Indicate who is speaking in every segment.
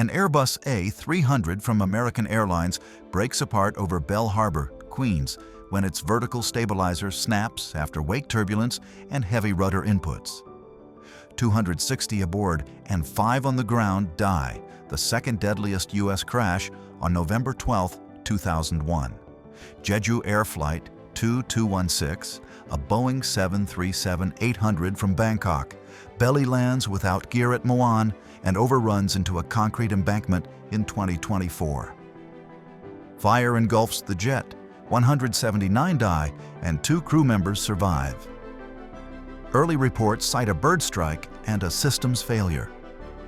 Speaker 1: An Airbus A300 from American Airlines breaks apart over Belle Harbor, Queens, when its vertical stabilizer snaps after wake turbulence and heavy rudder inputs. 260 aboard and 5 on the ground die, the second deadliest U.S. crash, on November 12, 2001. Jeju Air Flight 2216, a Boeing 737-800 from Bangkok, belly lands without gear at Muan and overruns into a concrete embankment in 2024. Fire engulfs the jet, 179 die, and 2 crew members survive. Early reports cite a bird strike and a systems failure.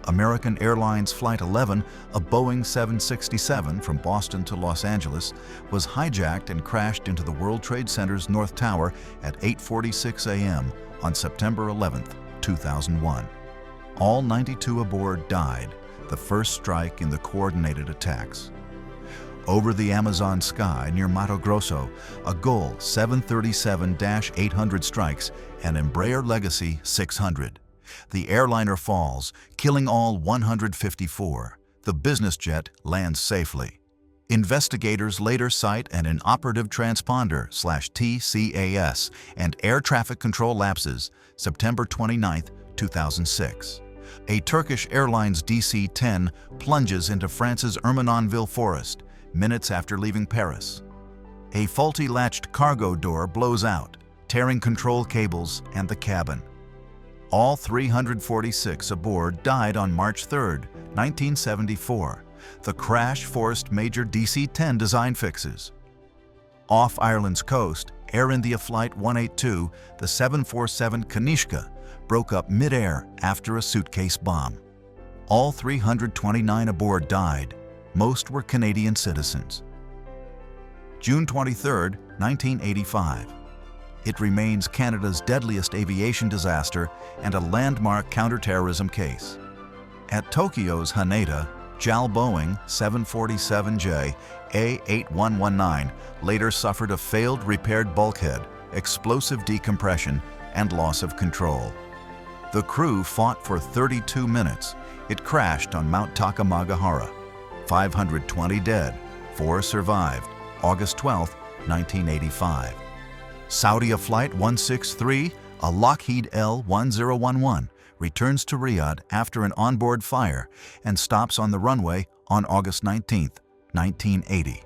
Speaker 1: American Airlines Flight 11, a Boeing 767 from Boston to Los Angeles, was hijacked and crashed into the World Trade Center's North Tower at 8:46 a.m. on September 11, 2001. All 92 aboard died, the first strike in the coordinated attacks. Over the Amazon sky near Mato Grosso, a Gol 737-800 strikes an Embraer Legacy 600. The airliner falls, killing all 154. The business jet lands safely. Investigators later cite an inoperative transponder/TCAS and air traffic control lapses, September 29, 2006. A Turkish Airlines DC-10 plunges into France's Ermenonville forest, minutes after leaving Paris. A faulty latched cargo door blows out, tearing control cables and the cabin. All 346 aboard died on March 3, 1974. The crash forced major DC-10 design fixes. Off Ireland's coast, Air India Flight 182, the 747 Kanishka, broke up mid-air after a suitcase bomb. All 329 aboard died. Most were Canadian citizens. June 23, 1985. It remains Canada's deadliest aviation disaster and a landmark counterterrorism case. At Tokyo's Haneda, JAL Boeing 747J A8119 later suffered a failed repaired bulkhead, explosive decompression, and loss of control. The crew fought for 32 minutes. It crashed on Mount Takamagahara. 520 dead, 4 survived, August 12, 1985. Saudia Flight 163, a Lockheed L-1011, returns to Riyadh after an onboard fire and stops on the runway on August 19, 1980.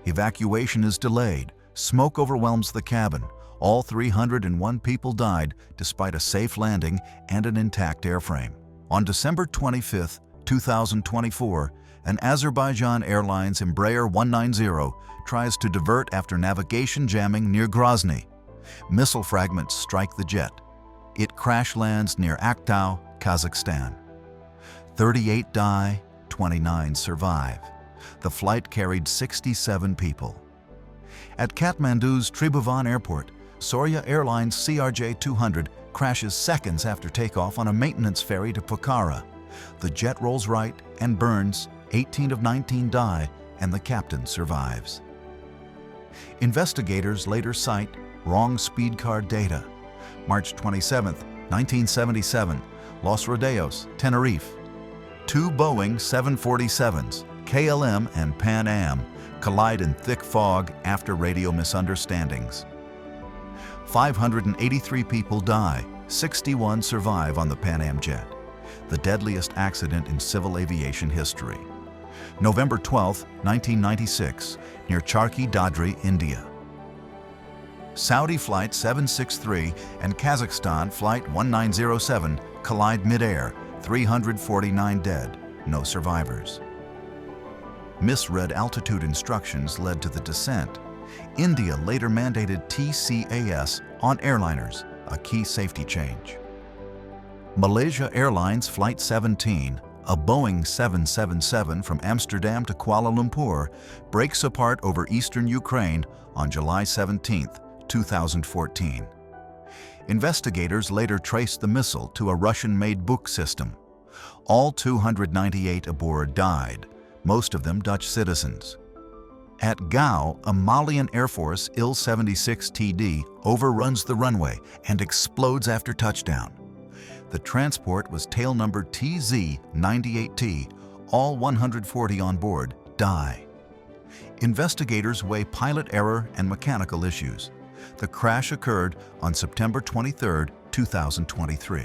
Speaker 1: Evacuation is delayed. Smoke overwhelms the cabin. All 301 people died despite a safe landing and an intact airframe. On December 25, 2024, an Azerbaijan Airlines Embraer 190 tries to divert after navigation jamming near Grozny. Missile fragments strike the jet. It crash lands near Aktau, Kazakhstan. 38 die, 29 survive. The flight carried 67 people. At Kathmandu's Tribhuvan Airport, Soria Airlines CRJ-200 crashes seconds after takeoff on a maintenance ferry to Pokhara. The jet rolls right and burns, 18 of 19 die, and the captain survives. Investigators later cite wrong speed card data. March 27, 1977, Los Rodeos, Tenerife. 2 Boeing 747s, KLM and Pan Am, collide in thick fog after radio misunderstandings. 583 people die, 61 survive on the Pan Am jet, the deadliest accident in civil aviation history. November 12, 1996, near Charkhi Dadri, India. Saudi Flight 763 and Kazakhstan Flight 1907 collide mid-air, 349 dead, no survivors. Misread altitude instructions led to the descent. India later mandated TCAS on airliners, a key safety change. Malaysia Airlines Flight 17, a Boeing 777 from Amsterdam to Kuala Lumpur, breaks apart over eastern Ukraine on July 17, 2014. Investigators later traced the missile to a Russian-made Buk system. All 298 aboard died, most of them Dutch citizens. At Gao, a Malian Air Force Il-76TD overruns the runway and explodes after touchdown. The transport was tail number TZ-98T, All 140 on board die. Investigators weigh pilot error and mechanical issues. The crash occurred on September 23, 2023.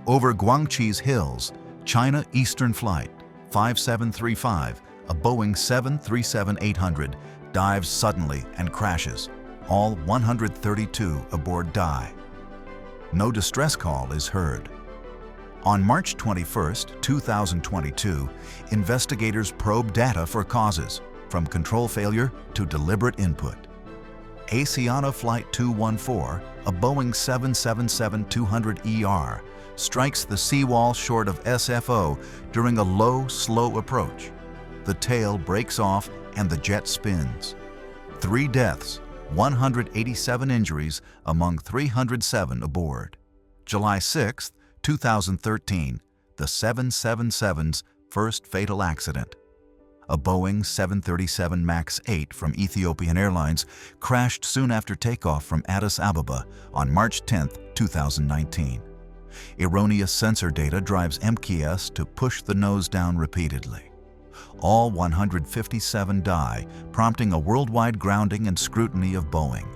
Speaker 1: Over Guangqi's hills, China Eastern Flight 5735, a Boeing 737-800, dives suddenly and crashes. All 132 aboard die. No distress call is heard. On March 21, 2022, investigators probe data for causes, from control failure to deliberate input. Asiana Flight 214, a Boeing 777-200ER, strikes the seawall short of SFO during a low, slow approach. The tail breaks off and the jet spins. 3 deaths, 187 injuries among 307 aboard. July 6, 2013, the 777's first fatal accident. A Boeing 737 MAX 8 from Ethiopian Airlines crashed soon after takeoff from Addis Ababa on March 10, 2019. Erroneous sensor data drives MKS to push the nose down repeatedly. All 157 die, prompting a worldwide grounding and scrutiny of Boeing.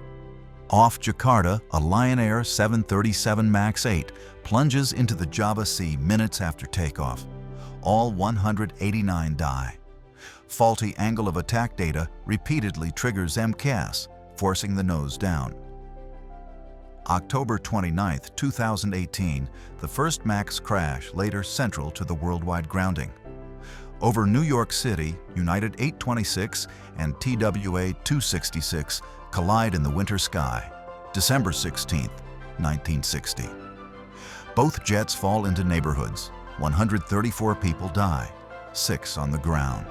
Speaker 1: Off Jakarta, a Lion Air 737 MAX 8 plunges into the Java Sea minutes after takeoff. All 189 die. Faulty angle of attack data repeatedly triggers MCAS, forcing the nose down. October 29, 2018, the first MAX crash, later central to the worldwide grounding. Over New York City, United 826 and TWA 266 collide in the winter sky, December 16, 1960. Both jets fall into neighborhoods. 134 people die, 6 on the ground.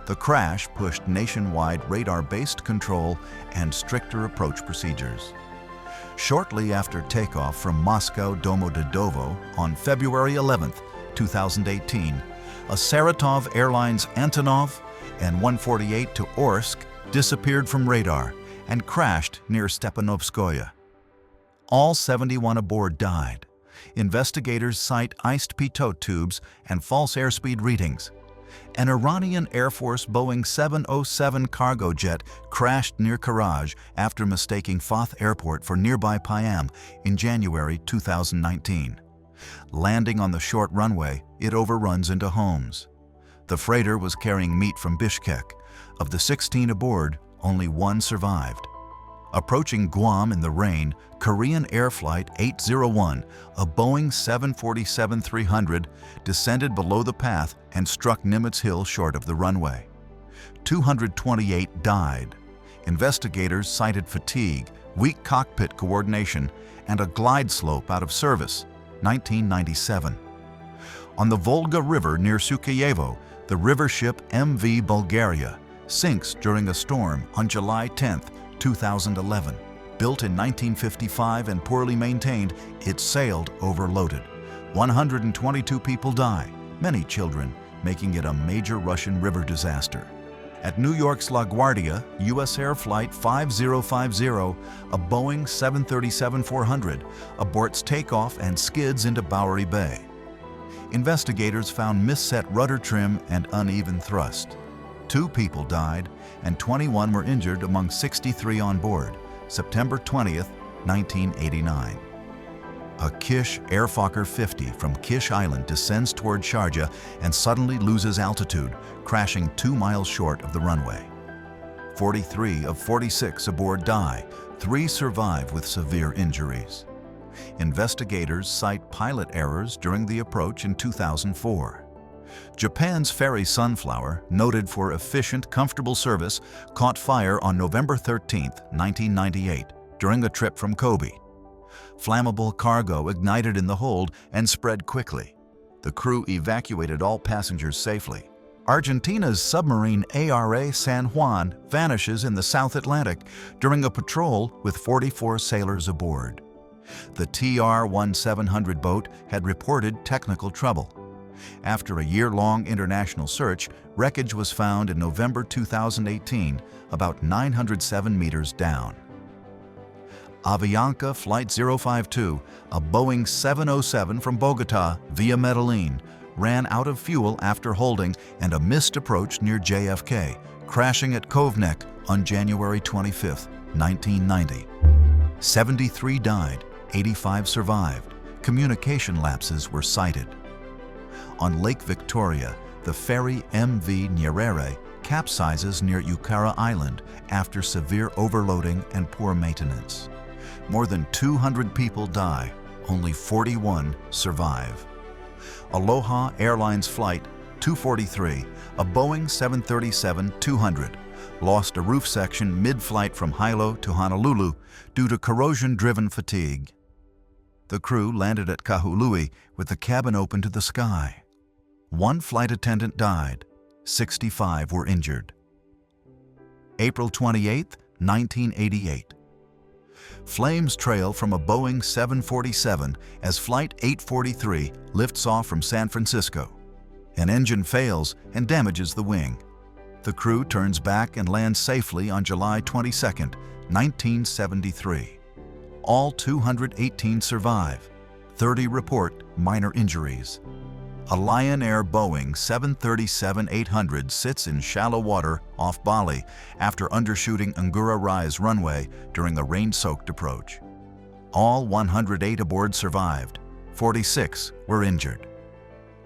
Speaker 1: The crash pushed nationwide radar-based control and stricter approach procedures. Shortly after takeoff from Moscow Domodedovo on February 11, 2018, a Saratov Airlines Antonov An-148 to Orsk disappeared from radar and crashed near Stepanovskoye. All 71 aboard died. Investigators cite iced pitot tubes and false airspeed readings. An Iranian Air Force Boeing 707 cargo jet crashed near Karaj after mistaking Foth Airport for nearby Payam in January 2019. Landing on the short runway, it overruns into homes. The freighter was carrying meat from Bishkek. Of the 16 aboard, only 1 survived. Approaching Guam in the rain, Korean Air Flight 801, a Boeing 747-300, descended below the path and struck Nimitz Hill short of the runway. 228 died. Investigators cited fatigue, weak cockpit coordination, and a glide slope out of service, 1997. On the Volga River near Sukeyevo, the river ship MV Bulgaria sinks during a storm on July 10, 2011. Built in 1955 and poorly maintained, it sailed overloaded. 122 people die, many children, making it a major Russian river disaster. At New York's LaGuardia, U.S. Air Flight 5050, a Boeing 737-400, aborts takeoff and skids into Bowery Bay. Investigators found misset rudder trim and uneven thrust. 2 people died and 21 were injured among 63 on board, September 20, 1989. A Kish Air Fokker 50 from Kish Island descends toward Sharjah and suddenly loses altitude, crashing 2 miles short of the runway. 43 of 46 aboard die, 3 survive with severe injuries. Investigators cite pilot errors during the approach in 2004. Japan's ferry Sunflower, noted for efficient, comfortable service, caught fire on November 13, 1998, during a trip from Kobe. Flammable cargo ignited in the hold and spread quickly. The crew evacuated all passengers safely. Argentina's submarine ARA San Juan vanishes in the South Atlantic during a patrol with 44 sailors aboard. The TR-1700 boat had reported technical trouble. After a year-long international search, wreckage was found in November 2018, about 907 meters down. Avianca Flight 052, a Boeing 707 from Bogota via Medellin, ran out of fuel after holding and a missed approach near JFK, crashing at Cove Neck on January 25, 1990. 73 died, 85 survived. Communication lapses were cited. On Lake Victoria, the ferry MV Nyerere capsizes near Ukara Island after severe overloading and poor maintenance. More than 200 people die, only 41 survive. Aloha Airlines Flight 243, a Boeing 737-200, lost a roof section mid-flight from Hilo to Honolulu due to corrosion-driven fatigue. The crew landed at Kahului with the cabin open to the sky. One flight attendant died. 65 were injured. April 28, 1988. Flames trail from a Boeing 747 as Flight 843 lifts off from San Francisco. An engine fails and damages the wing. The crew turns back and lands safely on July 22, 1973. All 218 survive. 30 report minor injuries. A Lion Air Boeing 737-800 sits in shallow water off Bali after undershooting Ngurah Rais runway during a rain-soaked approach. All 108 aboard survived. 46 were injured.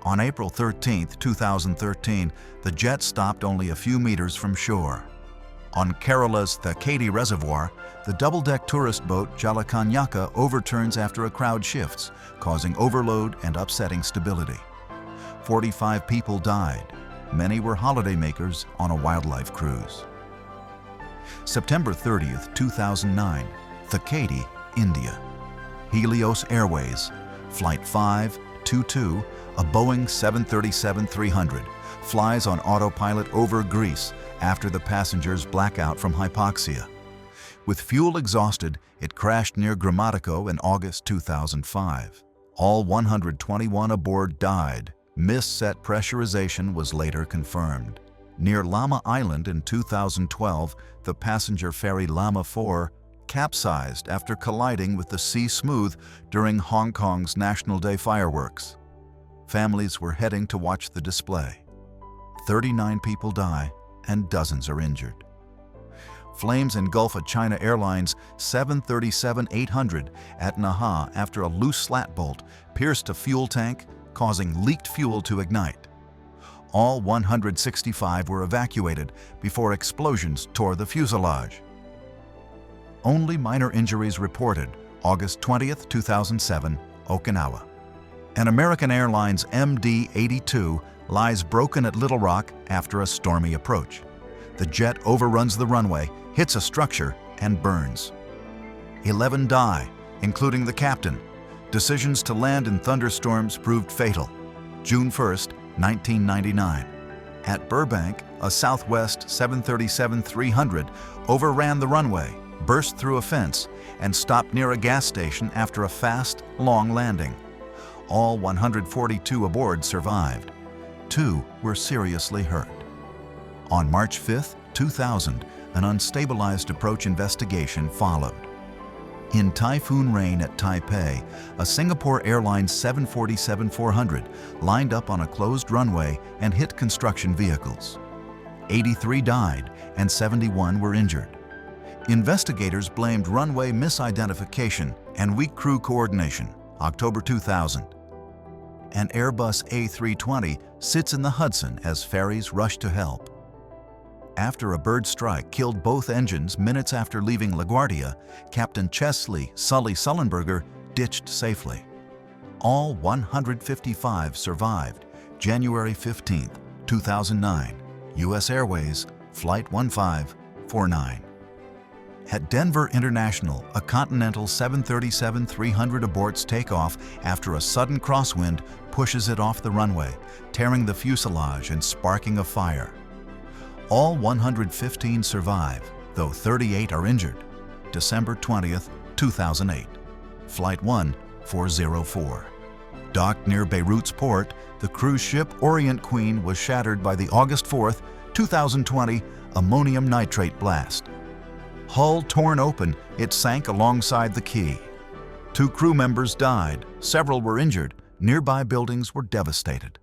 Speaker 1: On April 13, 2013, the jet stopped only a few meters from shore. On Kerala's Thakati Reservoir, the double-deck tourist boat Jalakanyaka overturns after a crowd shifts, causing overload and upsetting stability. 45 people died. Many were holidaymakers on a wildlife cruise. September 30, 2009, Thakati, India. Helios Airways, Flight 522, a Boeing 737-300, flies on autopilot over Greece after the passengers black out from hypoxia. With fuel exhausted, it crashed near Grammatico in August 2005. All 121 aboard died. Missed set pressurization was later confirmed. Near Lama Island in 2012, the passenger ferry Lama 4 capsized after colliding with the Sea Smooth during Hong Kong's National Day fireworks. Families were heading to watch the display. 39 people die and dozens are injured. Flames engulf a China Airlines 737-800 at Naha after a loose slat bolt pierced a fuel tank, causing leaked fuel to ignite. All 165 were evacuated before explosions tore the fuselage. Only minor injuries reported. August 20, 2007, Okinawa. An American Airlines MD-82 lies broken at Little Rock after a stormy approach. The jet overruns the runway, hits a structure, and burns. 11 die, including the captain. Decisions to land in thunderstorms proved fatal. June 1, 1999. At Burbank, a Southwest 737-300 overran the runway, burst through a fence, and stopped near a gas station after a fast, long landing. All 142 aboard survived. 2 were seriously hurt. On March 5, 2000, an unstabilized approach investigation followed. In typhoon rain at Taipei, a Singapore Airlines 747-400 lined up on a closed runway and hit construction vehicles. 83 died and 71 were injured. Investigators blamed runway misidentification and weak crew coordination. October 2000. An Airbus A320 sits in the Hudson as ferries rush to help. After a bird strike killed both engines minutes after leaving LaGuardia, Captain Chesley Sully Sullenberger ditched safely. All 155 survived. January 15, 2009, U.S. Airways, Flight 1549. At Denver International, a Continental 737-300 aborts takeoff after a sudden crosswind pushes it off the runway, tearing the fuselage and sparking a fire. All 115 survive, though 38 are injured. December 20, 2008. Flight 1404. Docked near Beirut's port, the cruise ship Orient Queen was shattered by the August 4, 2020 ammonium nitrate blast. Hull torn open, it sank alongside the quay. 2 crew members died, several were injured, nearby buildings were devastated.